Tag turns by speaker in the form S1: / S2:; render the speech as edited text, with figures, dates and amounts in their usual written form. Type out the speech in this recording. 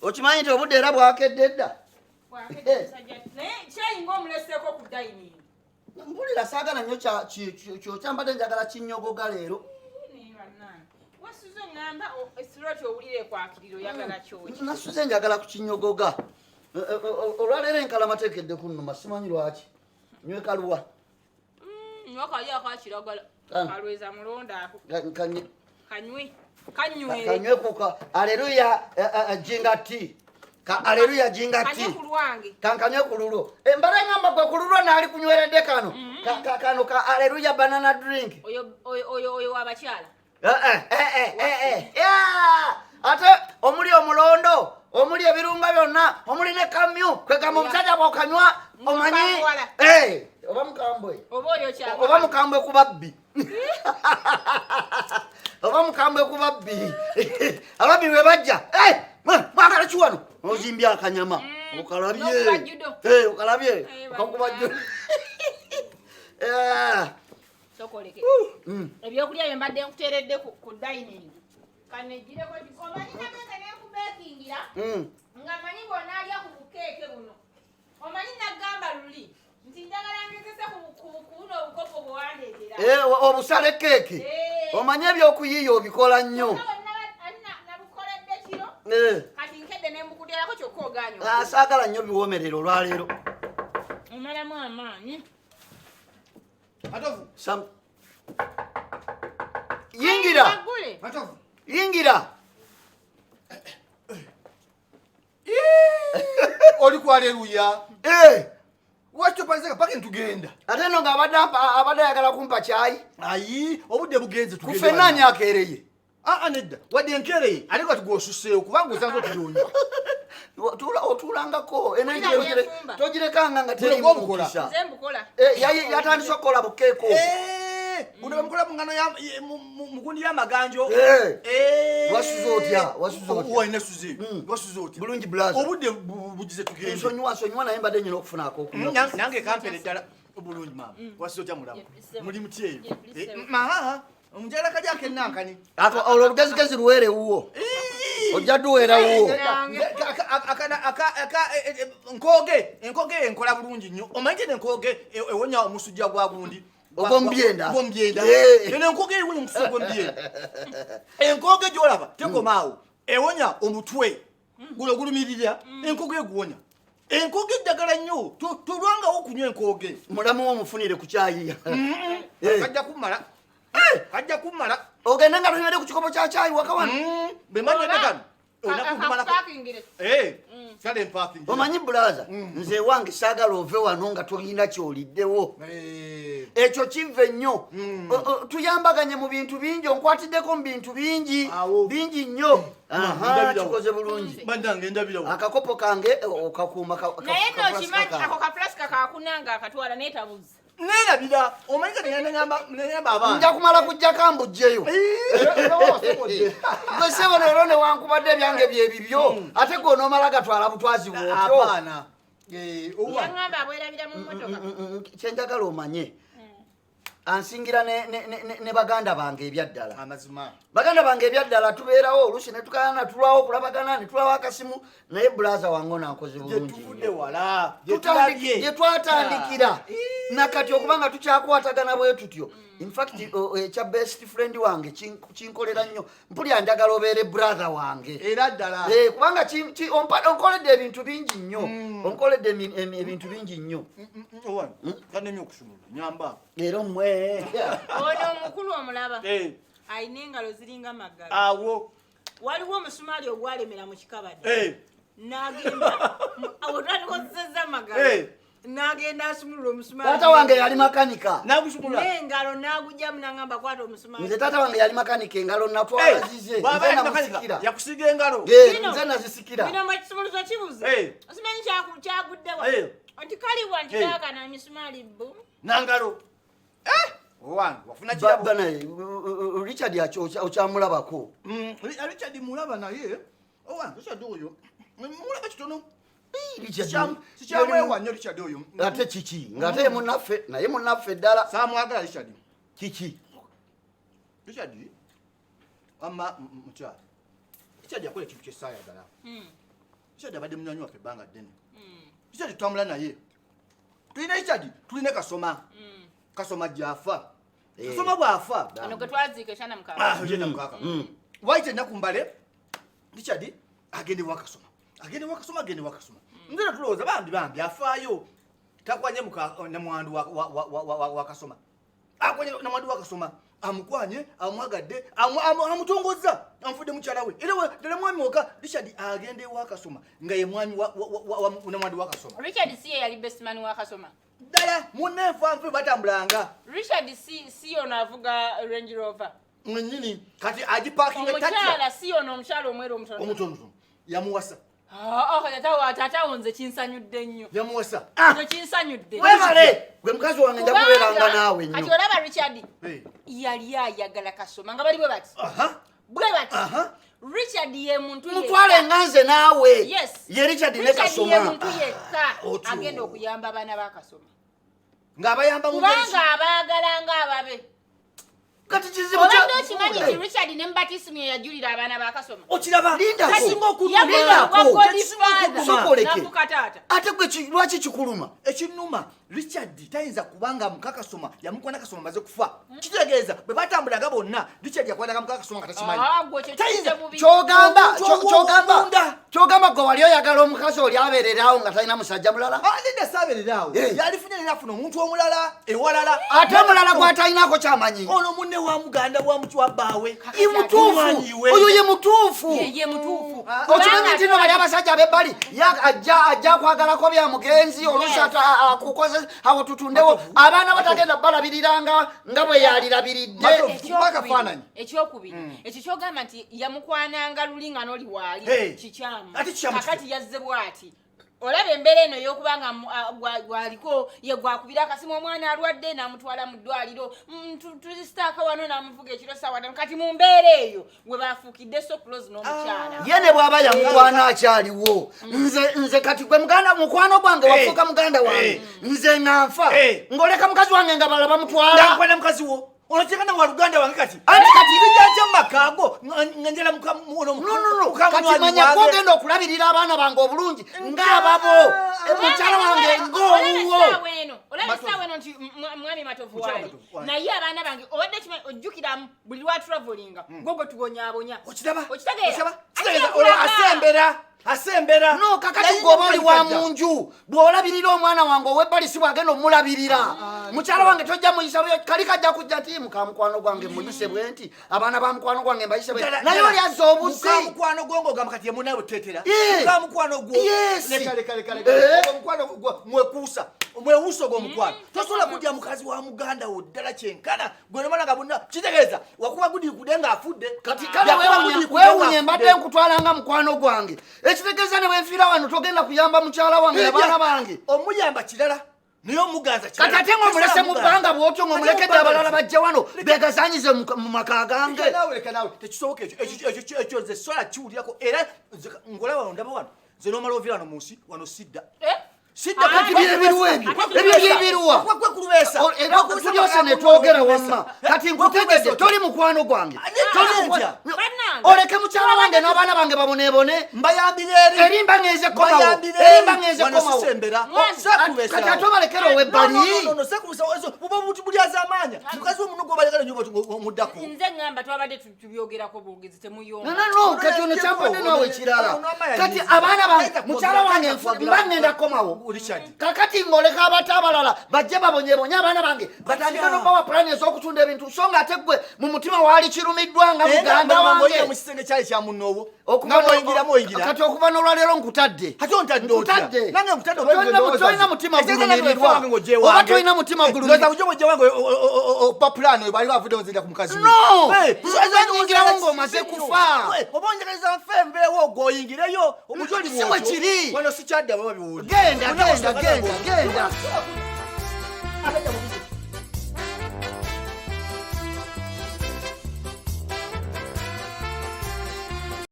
S1: Okimanyi nti obudde era bwakedde dda.
S2: Chai ng'omuleseko ku dining.
S1: Mpulira saagala nnyo kyambadde njagala kinnyogoga leero.
S2: Wasuze ngamba esiroti owulire kwakiriro yagala kyoki.
S1: Nasuze njagala ku kinnyogoga. Olwaleero enkalama teekedde kunnuma simanyi lwaki. Nywe kaluwa.
S2: Nyokali akakiragala. Kalweza mulonda ako. Kanywe.
S1: Kanywe kuka. Aleluya jinga tea. Aleluya jinga tea.
S2: Kanywe kulwange.
S1: Kankanywe kululo. Mbara ngamba gwe kululo naali kunyweredde kano. Kano ka aleluya banana drink.
S2: Oyo abakyala.
S1: Ate omuli omulondo, omuli ebirunga byonna, omuli ne kamyu, kwegamba omusajja bw'okanywa omanyi. Oba mukambwe. Oba mukambwe ku babbi. Oba mukambwe ku babbi. Ababbi bwe bajja. Mwagala ki wano? Ozimbye akanyama. Okalabye. Okalabye. Okakuba jjo.
S2: Sokoleke. Ebyokulya bye mbadde nkuteeredde ku dining. Kanejjireko omanyi nagenda n'ekubeekingira nga manyi bw'onaalya ku bukeeke buno. Omanyi nagamba luli nti njagala ngezese ku buno obukopo bwe wandeetera.
S1: Obusale keeke. Omanyi ebyokuyiiya obikola nnyo.
S2: Nabukoledde kiro. Kati nkedde ne mbukudyerako kyokka ogaanyo.
S1: Saagala nnyo biwoomerera olwaleero.
S2: Omalamu amaanyi.
S3: Matovu.
S1: Yingira.
S3: Matovu.
S1: Yingira.
S3: Oli ku aleluya. Wachyo palizeka pake ntugenda.
S1: Ate no nga abadde ayagala kumpa kyayi.
S3: Ayi, obudde bugenze tugende.
S1: Kufe nani akereye?
S3: Nedda. Wadde enkereye aliko tugosuseeyo kubanga osanze otulungi.
S1: Otulangako togirekanga nga teri mukisa.
S2: Nze mbukola.
S1: Yatandise okukola bukeeko.
S3: Buno bamukola mu ngano mugundi y'amaganjo.
S1: Wasuze otya?
S3: Walina suze. Wasuze otya?
S1: Bulungi blaza.
S3: Obudde bugize tugende.
S1: Nsonyiwa naye mbadde nyina okufunaako okunywa.
S3: Nange kampere ddala obulungi maama. Wasuze otya mulamu? Muli muti eyo. Omukyala kajja akennankani.
S1: Olwo olugezigezi luweere wuwo. Ojja duweera wuwo.
S3: Enkoge enkola bulungi nnyo. Omanyi enkoge ewonya omusujja gwa gundi.
S1: Ogombyenda.
S3: Nene enkoge ewonya omusujja gw'ombyenda. Enkoge gy'olaba tekomaawo. Ewonya omutwe. Gulo gulumirira. Enkoge eguwonya. Enkoge eddagala nnyo. Tolwangawo okunywa enkoge.
S1: Mulamu w'omufunire ku kyayi.
S3: Kajja kumala.
S1: Ogenda nga tunywere ku kikopo kya kyayi waka wano.
S3: Bemanya ndagano. Sale parking.
S1: Omanyi blaza, nze wange saagala ove wano nga tolina kyoliddewo. Ekyo kive nnyo. Tuyambaganye mu bintu bingi, onkwatiddeko mu bintu bingi. Bingi nnyo. Kikoze bulungi.
S3: Bandange ndabirawo.
S1: Akakopo kange okakuuma
S2: naye n'okimanyi ako kapulasika kakunanga akatwala neetabuza.
S3: Nerabira omanyika nenyamba abaana.
S1: Nja kumala kujja kambujjeyo. Gwe sebo leero ne wankubadde ebyange byebibyo. Ate gwe onoomala gatwala butwazi bwotyo.
S3: Abaana.
S2: Yangamba abwerabira mu mmotoka.
S1: Kyenjagala omanye. Ansingira ne baganda bange ebyaddala.
S3: Amazima.
S1: Baganda bange ebyaddala tubeerawo oluusi ne tukayana tulwawo okulabagana ne tulawo akasimu naye bulaza wange nankoze bulungi.
S3: Tuvudde wala.
S1: Gye twatandikira. Nakati okubanga tukyakwatagana bwe tutyo. In fact ekya best friend wange kinkolera nnyo. Mpulira njagala obeere brother wange.
S3: Era ddala.
S1: Kubanga onkoledde ebintu bingi nnyo. Onkoledde ebintu bingi nnyo.
S3: Owana, kannemye okusumula. Nyamba.
S1: Leero mmwe.
S2: Ono omukulu omulaba. Ayina engalo ziringa maggala.
S3: Awo.
S2: Waliwo omusumaali ogwalemera mu kikabadde. N'agenda. Awo twalikozesezza maggala. N'agenda asumulula omusumaali.
S1: Taata wange yali makanika.
S3: N'agusumula.
S2: N'engalo n'agugyamu n'agamba kwata omusumaali.
S1: Nze taata wange yali makanika engalo natwala zize.
S3: Nze namusikira. Yakusiga engalo.
S1: Nze nazisikira.
S2: Bino mwe kisumuluzo kibuze. Osimanyi kyaguddewa. Nti kaliwa nti taakana emisumaali bbu.
S3: Nangalo. Owange wafuna kirabo.
S1: Baba naye Richard okyamulabako.
S3: Richard mulaba naye. Owange Richard oyo. Mulaba kitono. Sikyamwewa nnyo Richard oyo.
S1: Ate kiki? Ng'ate ye munnaffe, naye munnaffe ddala.
S3: Saamwagala Richard.
S1: Kiki?
S3: Richard mukyala. Richard yakola ekintu kye saayagala. Richard abadde munywanyi waffe ebbanga ddene. Richard tutambula naye. Tulina Richard, tulina Kasoma. Kasoma gy'afa. Kasoma bw'afa.
S2: Ano gwe twaziika ekyana mukaaga.
S3: Ekyana mukaaga. Waite ennaku mbale, Richard agende wa Kasoma. Agende wa Kasoma. Nzira tulowooza bambi afaayo. Takwanye namwandu wa Kasoma. Akwanye namwandu wa Kasoma. Amukwanye, amwagadde, amutongoza, amfudde mukyala we. Era ddala mwami woka Richard agende wa Kasoma nga ye mwami wa namwandu wa Kasoma.
S2: Richard si ye yali best man wa Kasoma.
S3: Ddala munneefa nfe batambulanga.
S2: Richard si ono avuga Range Rover.
S3: Mwenyini kati agiparkinga taxi.
S2: Omukyala si ono omukyala omweru
S3: omutono. Yamuwasa.
S2: Tata wonze kinsanyudde nnyo.
S3: Yamuwasa.
S2: Kino kinsanyudde.
S1: Webale, gwe mukazi wange nja kubeeranga naawe nnyo.
S2: Kati olaba Richard yali ayagala Kasoma nga bali bwe bati. Bwe bati. Richard ye muntu yekka.
S1: Mutwale nganze naawe.
S2: Yes.
S1: Ye Richard ne Kasoma.
S2: Ye muntu yekka agenda okuyamba abaana ba Kasoma.
S3: Ng'abayamba mu
S2: kubanga abaagala ng'ababe.
S1: Kati kizibu kya.
S2: Obadde okimanyi nti Richard ne Mbatisimu ye yajulira abaana ba Kasoma.
S3: Okiraba.
S1: Linda
S3: kasinga okuluma.
S1: Sokoleke. Ate gwe lwaki kikuluma?
S3: Ekinuma Richard tayinza kubanga mukakasoma yamukwana Kasoma maze kufa. Kitegeeza bwe batambulaga bonna Richard yakwanaga mukakasoma katakimanyi.
S2: Tayinza
S1: Kyogamba gwe wali oyagala omukazi oli abeererawo nga talina musajja mulala?
S3: Linda saabeererawo. Yalifunye n'afuna omuntu omulala ewalala.
S1: Ate omulala gw'atalinako kyamanyi.
S3: Ono munne wa muganda wa mukiwa bbaawe.
S1: Ye mutuufu. Oyo ye mutuufu.
S2: Ye mutuufu.
S1: Okimanyi nti no bali abasajja ab'ebbali ajja kwagalako bya mugenzi oluusi akukoze awo tutundewo abaana batagenda balabiriranga nga bwe yalirabiridde.
S2: Ekyokubiri ekyo kyogamba nti yamukwananga luli nga n'oli waali kikyamu kakati yazze bw'ati. Olaba embeera eno ey'okubanga gwaliko ye gwakubira akasimu omwana alwadde n'amutwala mu ddwaliro tuzisitaaka wano n'amuvuga ekiro ssaawa ttaano kati mu mbeera eyo we baafuukidde so close n'omukyala.
S1: Ye ne bw'aba yamukwana akyaliwo nze kati gwe mukwano gwange wafuuka muganda wange nze ng'anfa ng'oleka mukazi wange nga balaba mutwala.
S3: Ndakwana mukazi wo. Olokekana wa luganda wange kati. Kati bijja makaago nganjala
S1: kati manya kwogenda okulabirira abaana bange obulungi ng'ababo mukyala wange ng'owuwo.
S2: Olaba essaawa eno nti mwami Matovu waali naye abaana bange obadde ojjukiramu buli lwa travelinga gwe gwe tubonyaabonya. Okitegeera
S3: asembera
S1: no kakati gwoba oli wa munju bw'olabirira omwana wange ow'ebbali si bwagenda omulabirira. Mukyala wange tojja muyisa kali kajja kujja nti mukamukwano gwange muyise bwe nti abaana ba mukwano gwange mbayise bwe naye oli azza obusi.
S3: Mukwano gwo ogamba kati ye munawe tetera. Mukwano gwo leka mukwano gwo mwekuusa mwewuusa ogw'omukwano tosobola kujja mukazi wa muganda wo ddala kyenkana gwe nomalanga bonna kitegeeza wakuba gudikude ng'afudde.
S1: Kati kale weewunye mbadde nkutwalanga mukwano gwange ekitegeeza ne bwenfiira wano togenda kuyamba mukyala wange abaana bange.
S3: Omuyamba kirala naye omuganza kirala.
S1: Kati ate ng'omulese mu bbanga bw'otyo ng'omulekedde abalala bajja wano beegazaanyize mu maka gange.
S3: Leka naawe tekisoboka ekyo nze sola kiwulirako era ngolaba wano ndaba wano nze n'omala oviira wano mu nsi wano sidda. Sidda
S1: kati byebiruwa ebyo byebiruwa tulyose ne twogera wamma kati nkutegedde toli mukwano gwange oleke mukyala wange n'abaana bange baboneebone erimba ngeze komawo kati ate obalekera ow'ebbali.
S3: buli azamaanya mukazi w'omunogo obalekera nyo omuddako.
S2: Nze ngamba twabadde tubyogerako bwogezi temuyomba.
S1: No kati ono kyampadde naawe kirala kati abaana bange mukyala wange mba ngenda komawo kakati ng'oleka abato abalala bajje babonyebonye abaana bange batandika n'obawa pulaani ez'okutunda ebintu so nga ate ggwe mu mutima waali kirumiddwa nga muganda wange
S3: mu kisenge kyali kya munnoowo
S1: kati okuva n'olwaleero nkutadde. Tolina mutima gulumirirwa oba tolina mutima gulumirirwa. Oyingirawo ng'omaze kufa si bwe kiri. Genda